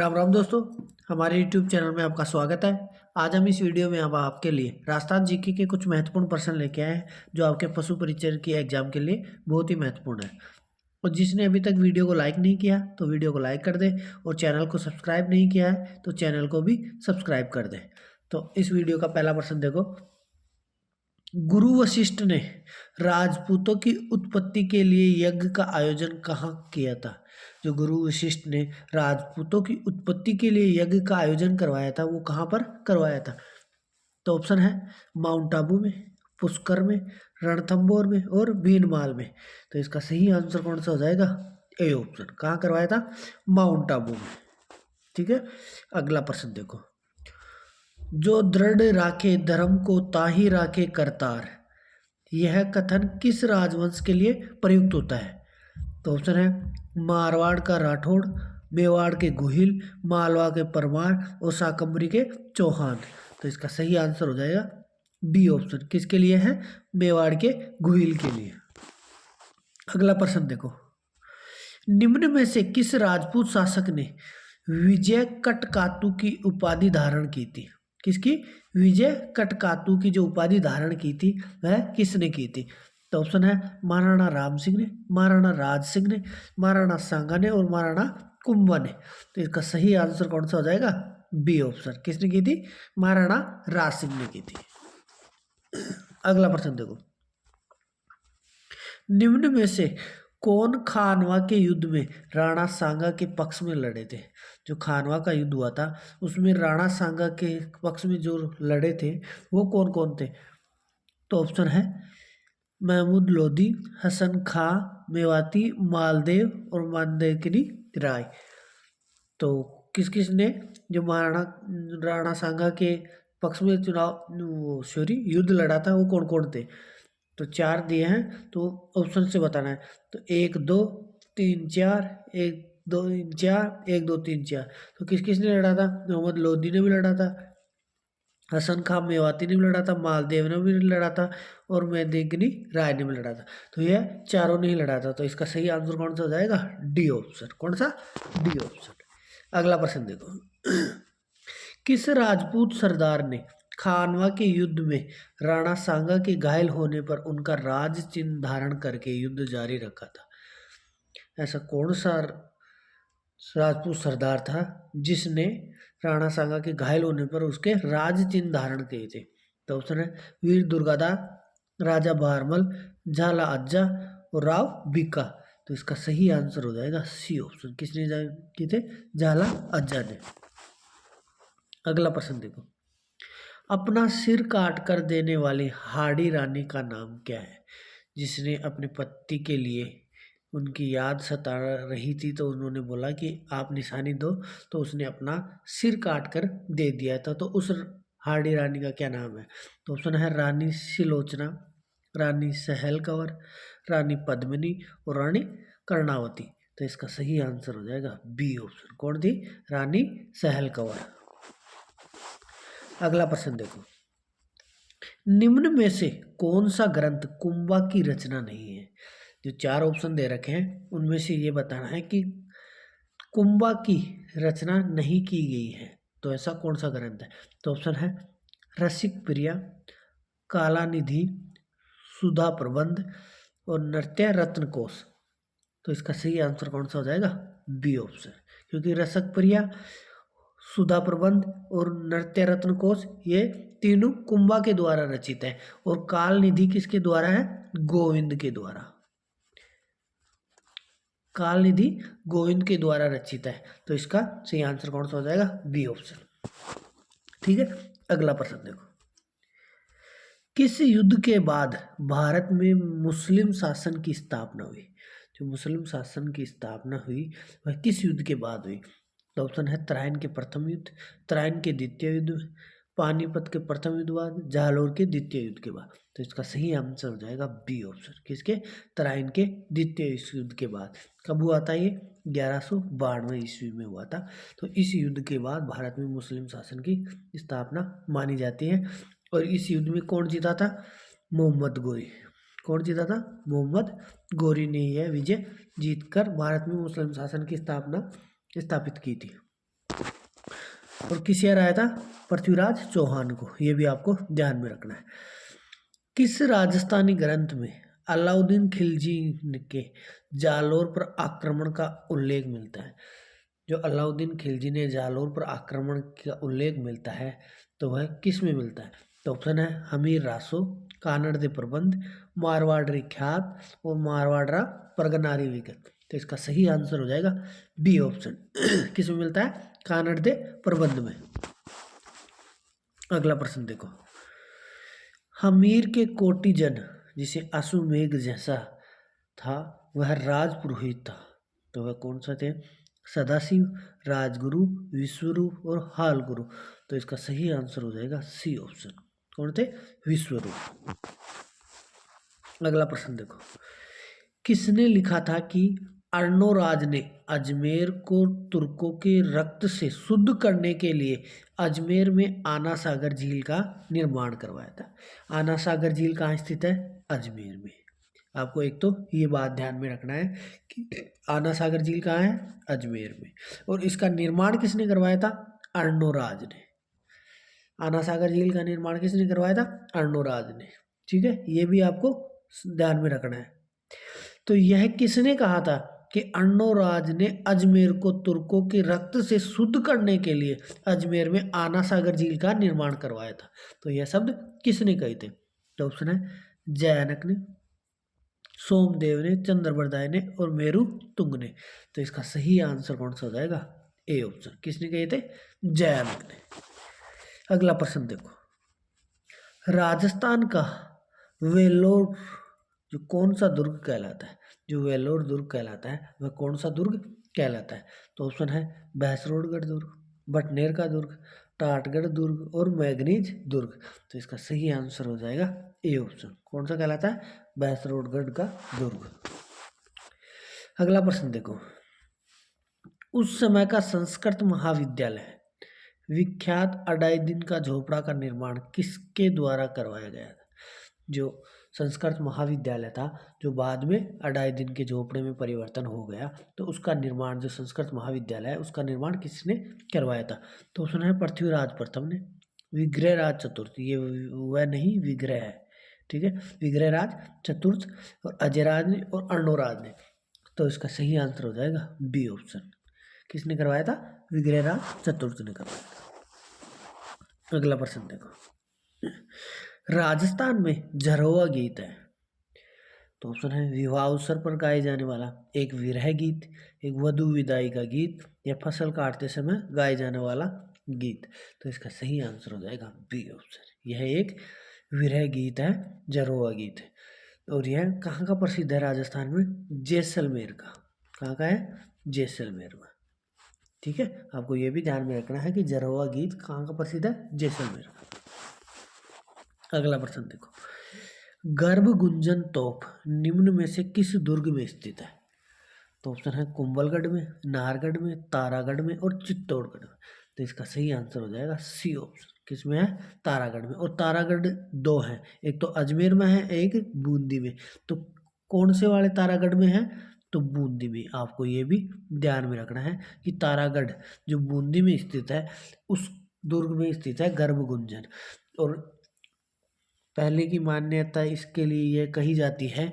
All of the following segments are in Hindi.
राम राम दोस्तों, हमारे YouTube चैनल में आपका स्वागत है। आज हम इस वीडियो में अब आपके लिए राजस्थान जीके के कुछ महत्वपूर्ण प्रश्न लेके आए हैं जो आपके पशु परिचय की एग्जाम के लिए बहुत ही महत्वपूर्ण है। और जिसने अभी तक वीडियो को लाइक नहीं किया तो वीडियो को लाइक कर दे, और चैनल को सब्सक्राइब नहीं किया है तो चैनल को भी सब्सक्राइब कर दे। तो इस वीडियो का पहला प्रश्न देखो। गुरु वशिष्ठ ने राजपूतों की उत्पत्ति के लिए यज्ञ का आयोजन कहाँ किया था? जो गुरु वशिष्ठ ने राजपूतों की उत्पत्ति के लिए यज्ञ का आयोजन करवाया था वो कहाँ पर करवाया था? तो ऑप्शन है माउंट आबू में, पुष्कर में, रणथंभौर में और भीनमाल में। तो इसका सही आंसर कौन सा हो जाएगा? A option. कहाँ करवाया था? माउंट आबू में। ठीक है, अगला प्रश्न देखो। जो दृढ़ राखे धर्म को ताहि राखे करतार, यह कथन किस राजवंश के लिए प्रयुक्त होता है? तो ऑप्शन है मारवाड़ का राठौड़, मेवाड़ के गुहिल, मालवा के परमार और शाकंभरी के चौहान। तो इसका सही आंसर हो जाएगा बी ऑप्शन। किसके लिए है? मेवाड़ के गुहिल के लिए। अगला प्रश्न देखो। निम्न में से किस राजपूत शासक ने विजय कटकातु की उपाधि धारण की थी? किसकी? विजय कटकातु की जो उपाधि धारण की थी वह किसने की थी? तो ऑप्शन है महाराणा राम सिंह ने, महाराणा राज सिंह ने, महाराणा सांगा ने और महाराणा कुंभा ने। तो इसका सही आंसर कौन सा हो जाएगा? B option. किसने की थी? महाराणा राज सिंह ने की थी। अगला प्रश्न देखो। निम्न में से कौन खानवा के युद्ध में राणा सांगा के पक्ष में लड़े थे? जो खानवा का युद्ध हुआ था उसमें राणा सांगा के पक्ष में जो लड़े थे वो कौन कौन थे? तो ऑप्शन है महमूद लोधी, हसन खां, मेवाती, मालदेव और मंदाकिनी राय। तो किस किस ने जो महाराणा राणा सांगा के पक्ष में युद्ध लड़ा था वो कौन कौन थे? तो चार दिए हैं तो ऑप्शन से बताना है। तो 1 2 3 4, 1 2 3 4, 1 2 3 4। तो किस किस ने लड़ा था? मोहम्मद लोधी ने भी लड़ा था, हसन खां मेवाती ने भी लड़ा था, मालदेव ने भी लड़ा था और मेदिनी राय ने भी लड़ा था। तो यह चारों ने ही लड़ा था। तो इसका सही आंसर कौन सा हो जाएगा? D option. कौन सा? D option. अगला प्रश्न देखो। किस राजपूत सरदार ने खानवा के युद्ध में राणा सांगा के घायल होने पर उनका राज चिन्ह धारण करके युद्ध जारी रखा था? ऐसा कौन सा राजपूत सरदार था जिसने राणा सांगा के घायल होने पर उसके राज चिन्ह धारण किए थे? तो ऑप्शन है वीर दुर्गादास, राजा बहारमल, झाला अज्जा और राव बीका। तो इसका सही आंसर हो जाएगा सी ऑप्शन। किसने किए थे? झाला अज्जा ने। अगला प्रश्न देखो। अपना सिर काट कर देने वाली हाड़ी रानी का नाम क्या है? जिसने अपने पति के लिए उनकी याद सता रही थी तो उन्होंने बोला कि आप निशानी दो, तो उसने अपना सिर काट कर दे दिया था। तो उस हाड़ी रानी का क्या नाम है? तो ऑप्शन है रानी सिलोचना, रानी सहल कंवर, रानी पद्मिनी और रानी कर्णावती। तो इसका सही आंसर हो जाएगा बी ऑप्शन। कौन थी? रानी सहल कंवर। अगला प्रश्न देखो। निम्न में से कौन सा ग्रंथ कुंभा की रचना नहीं है? जो चार ऑप्शन दे रखे हैं उनमें से ये बताना है कि कुंभा की रचना नहीं की गई है। तो ऐसा कौन सा ग्रंथ है? तो ऑप्शन है रसिक प्रिया, काला निधि, सुधा प्रबंध और नृत्य रत्न कोश। तो इसका सही आंसर कौन सा हो जाएगा? B option. क्योंकि रसक प्रिया, सुधा प्रबंध और नृत्य रत्न कोश ये तीनों कुंभा के द्वारा रचित है, और काल निधि किसके द्वारा है? गोविंद के द्वारा। काल निधि गोविंद के द्वारा रचित है। तो इसका सही आंसर कौन सा हो जाएगा? B option. ठीक है, अगला प्रश्न देखो। किस युद्ध के बाद भारत में मुस्लिम शासन की स्थापना हुई? जो मुस्लिम शासन की स्थापना हुई वह किस युद्ध के बाद हुई? तो ऑप्शन है तराइन के प्रथम युद्ध, तराइन के द्वितीय युद्ध, पानीपत के प्रथम युद्ध बाद, जालोर के द्वितीय युद्ध के बाद। तो इसका सही आंसर हो जाएगा बी ऑप्शन। किसके? तराइन के द्वितीय युद्ध के बाद। कब हुआ था ये? 1192 ईस्वी में हुआ था। तो इस युद्ध के बाद भारत में मुस्लिम शासन की स्थापना मानी जाती है। और इस युद्ध में कौन जीता था? मोहम्मद गोरी। कौन जीता था? मोहम्मद गोरी ने यह विजय जीतकर भारत में मुस्लिम शासन की स्थापित की थी। और किसे हराया था? पृथ्वीराज चौहान को। ये भी आपको ध्यान में रखना है। किस राजस्थानी ग्रंथ में अलाउद्दीन खिलजी के जालौर पर आक्रमण का उल्लेख मिलता है? जो अलाउद्दीन खिलजी ने जालौर पर आक्रमण का उल्लेख मिलता है तो वह किस में मिलता है? तो ऑप्शन है हमीर रासो, कानड़ दे प्रबंध, मारवाड़ी ख्यात और मारवाड़ा परगनारी विगत। तो इसका सही आंसर हो जाएगा बी ऑप्शन। किस में मिलता है? कानड़ दे प्रबंध में। अगला प्रश्न देखो, हमीर के कोटिजन जिसे अश्वमेघ जैसा था वह राजपुरोहित था, तो वह कौन सा थे? सदाशिव, राजगुरु, विश्वरूप और हालगुरु। तो इसका सही आंसर हो जाएगा सी ऑप्शन। कौन थे? विश्वरूप। अगला प्रश्न देखो, किसने लिखा था कि अर्णोराज ने अजमेर को तुर्कों के रक्त से शुद्ध करने के लिए अजमेर में आना सागर झील का निर्माण करवाया था? आना सागर झील कहाँ स्थित है? अजमेर में। आपको एक तो ये बात ध्यान में रखना है कि आना सागर झील कहाँ है? अजमेर में। और इसका निर्माण किसने करवाया था? अर्णोराज ने। आना सागर झील का निर्माण किसने करवाया था? अर्णोराज ने। ठीक है, ये भी आपको ध्यान में रखना है। तो यह किसने कहा था कि अर्णोराज ने अजमेर को तुर्कों के रक्त से शुद्ध करने के लिए अजमेर में आना सागर झील का निर्माण करवाया था? तो यह शब्द किसने कहे थे? तो ऑप्शन है जयानक ने, सोमदेव ने, चंद्रबरदाय ने और मेरु तुंग ने। तो इसका सही आंसर कौन सा हो जाएगा? A option. किसने कहे थे? जयानक ने। अगला प्रश्न देखो, राजस्थान का वेल्लोर जो कौन सा दुर्ग कहलाता है? जो वेल्लोर दुर्ग कहलाता है वह कौन सा दुर्ग कहलाता है? तो ऑप्शन है भैंसरोडगढ़ दुर्ग, बटनेर का दुर्ग, टाटगढ़ दुर्ग और मैगनीज दुर्ग। तो इसका सही आंसर हो जाएगा ए ऑप्शन। कौन सा कहलाता है? भैंसरोडगढ़ का दुर्ग। अगला प्रश्न देखो, उस समय का संस्कृत महाविद्यालय विख्यात अडाई दिन का झोपड़ा का निर्माण किसके द्वारा करवाया गया था? जो संस्कृत महाविद्यालय था जो बाद में अडाई दिन के झोपड़े में परिवर्तन हो गया, तो उसका निर्माण, जो संस्कृत महाविद्यालय है उसका निर्माण किसने करवाया था? तो उसने है पृथ्वीराज प्रथम ने, विग्रहराज चतुर्थ, ये वह नहीं विग्रह है, ठीक है, विग्रहराज चतुर्थ और अजयराज ने और अर्णोराज ने। तो इसका सही आंसर हो जाएगा बी ऑप्शन। किसने करवाया था? विग्रहराज चतुर्थ ने करवाया था। अगला प्रश्न देखो, राजस्थान में झरोवा गीत है, तो ऑप्शन है विवाह अवसर पर गाए जाने वाला, एक विरह गीत, एक वधु विदाई का गीत, या फसल काटते समय गाए जाने वाला गीत। तो इसका सही आंसर हो जाएगा बी ऑप्शन। यह एक विरह गीत है, झरोवा गीत है। और यह कहाँ का प्रसिद्ध है? राजस्थान में जैसलमेर का। कहाँ का है? जैसलमेर में। ठीक है, आपको यह भी ध्यान में रखना है कि झरोवा गीत कहाँ का प्रसिद्ध है? जैसलमेर का। अगला प्रश्न देखो, गर्भ गुंजन तोप निम्न में से किस दुर्ग में स्थित है? तो ऑप्शन है कुंभलगढ़ में, नाहरगढ़ में, तारागढ़ में और चित्तौड़गढ़ में। तो इसका सही आंसर हो जाएगा सी ऑप्शन। किसमें है? तारागढ़ में। और तारागढ़ दो हैं, एक तो अजमेर में है, एक बूंदी में। तो कौन से वाले तारागढ़ में है? तो बूंदी में। आपको ये भी ध्यान में रखना है कि तारागढ़ जो बूंदी में स्थित है उस दुर्ग में स्थित है गर्भ गुंजन। और पहले की मान्यता इसके लिए यह कही जाती है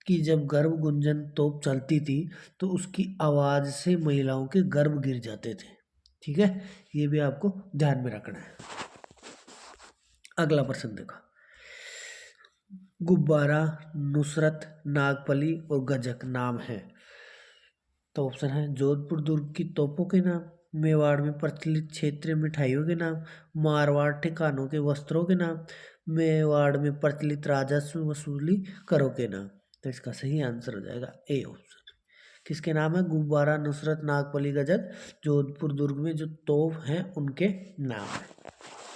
कि जब गर्भ गुंजन तोप चलती थी तो उसकी आवाज से महिलाओं के गर्भ गिर जाते थे। ठीक है, ये भी आपको ध्यान में रखना है। अगला प्रश्न देखो, गुब्बारा, नुसरत, नागफली और गजक नाम है। तो ऑप्शन है जोधपुर दुर्ग की तोपों के नाम, मेवाड़ में प्रचलित क्षेत्रीय मिठाइयों के नाम, मारवाड़ ठिकानों के वस्त्रों के नाम, मेवाड़ में प्रचलित राजस्व वसूली करों के नाम। तो इसका सही आंसर हो जाएगा ए ऑप्शन। किसके नाम है? गुब्बारा, नुसरत, नागफली, गजक जोधपुर दुर्ग में जो तोप हैं उनके नाम है,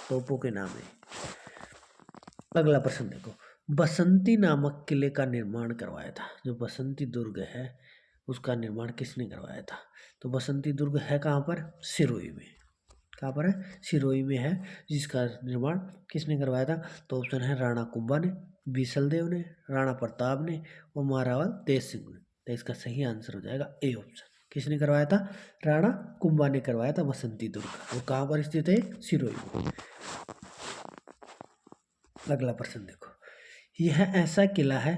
तोपों के नाम है। अगला प्रश्न देखो, बसंती नामक किले का निर्माण करवाया था। जो बसंती दुर्ग है उसका निर्माण किसने करवाया था? तो बसंती दुर्ग है कहाँ पर? सिरोही में। कहाँ पर है? सिरोही में है, जिसका निर्माण किसने करवाया था? तो ऑप्शन है राणा कुंभा ने, बीसलदेव ने, राणा प्रताप ने और महाराणा तेज सिंह ने। तो इसका सही आंसर हो जाएगा ए ऑप्शन। किसने करवाया था? राणा कुंभा ने करवाया था बसंती दुर्ग। वो कहाँ पर स्थित है? सिरोही में। अगला प्रश्न देखो, यह ऐसा किला है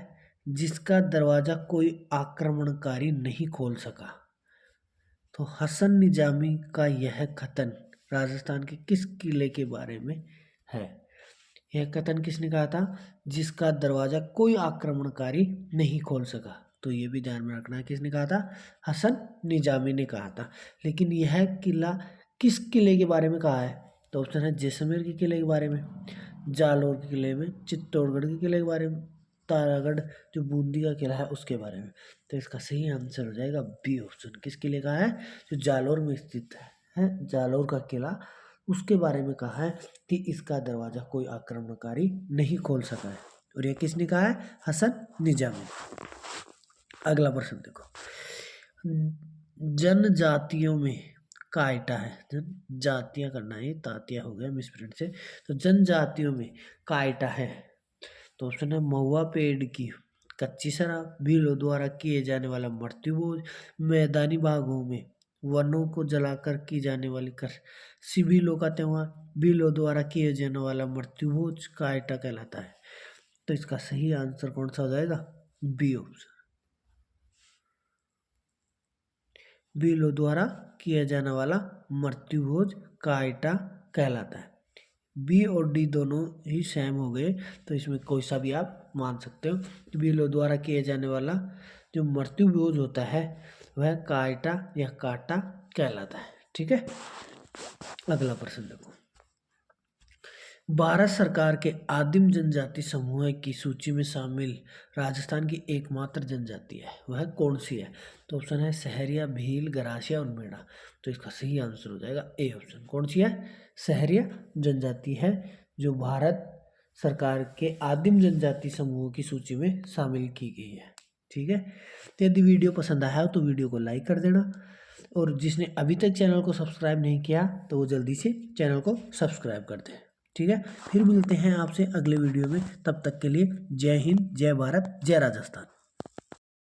जिसका दरवाजा कोई आक्रमणकारी नहीं खोल सका। तो हसन निजामी का यह कथन राजस्थान के किस किले के बारे में है? यह कथन किसने कहा था? जिसका दरवाजा कोई आक्रमणकारी नहीं खोल सका। तो ये भी ध्यान में रखना है, किसने कहा था? हसन निजामी ने कहा था। लेकिन यह किला किस किले के बारे में कहा है? तो ऑप्शन है जैसलमेर के किले के बारे में, जालोर के किले में, चित्तौड़गढ़ के किले के बारे में, तारागढ़ जो बूंदी का किला है उसके बारे में। तो इसका सही आंसर हो जाएगा बी ऑप्शन। किस किले का है? जो जालोर में स्थित है जालोर का किला, उसके बारे में कहा है कि इसका दरवाजा कोई आक्रमणकारी नहीं खोल सका है। और यह किसने कहा है? हसन निजामी। अगला प्रश्न देखो, जनजातियों में कायटा है। जनजातियां करना है, तातिया हो गया मिसप्रिंट से। तो जनजातियों में कायटा है। तो ऑप्शन है महुआ पेड़ की कच्ची शराब, भीलों द्वारा किए जाने वाला मृत्यु भोज, मैदानी भागों में वनों को जलाकर की जाने वाली सिबिलों का त्योहार, भीलों द्वारा किए जाने वाला मृत्यु भोज कायटा कहलाता है। तो इसका सही आंसर कौन सा हो जाएगा? B option. भीलों द्वारा किया जाने वाला मृत्यु भोज कायटा कहलाता है। बी और डी दोनों ही सेम हो गए, तो इसमें कोई सा भी आप मान सकते हो। भीलों द्वारा किए जाने वाला जो मृत्यु भोज होता है वह कायटा या काटा कहलाता है। ठीक है, अगला प्रश्न देखो, भारत सरकार के आदिम जनजाति समूह की सूची में शामिल राजस्थान की एकमात्र जनजाति है, वह कौन सी है? तो ऑप्शन है सहरिया, भील, गरासिया और मेड़ा। तो इसका सही आंसर हो जाएगा ए ऑप्शन। कौन सी है? सहरिया जनजाति है जो भारत सरकार के आदिम जनजाति समूह की सूची में शामिल की गई है। ठीक है, तो यदि वीडियो पसंद आया हो तो वीडियो को लाइक कर देना, और जिसने अभी तक चैनल को सब्सक्राइब नहीं किया तो वो जल्दी से चैनल को सब्सक्राइब कर दे। ठीक है, फिर मिलते हैं आपसे अगले वीडियो में। तब तक के लिए जय हिंद, जय भारत, जय राजस्थान।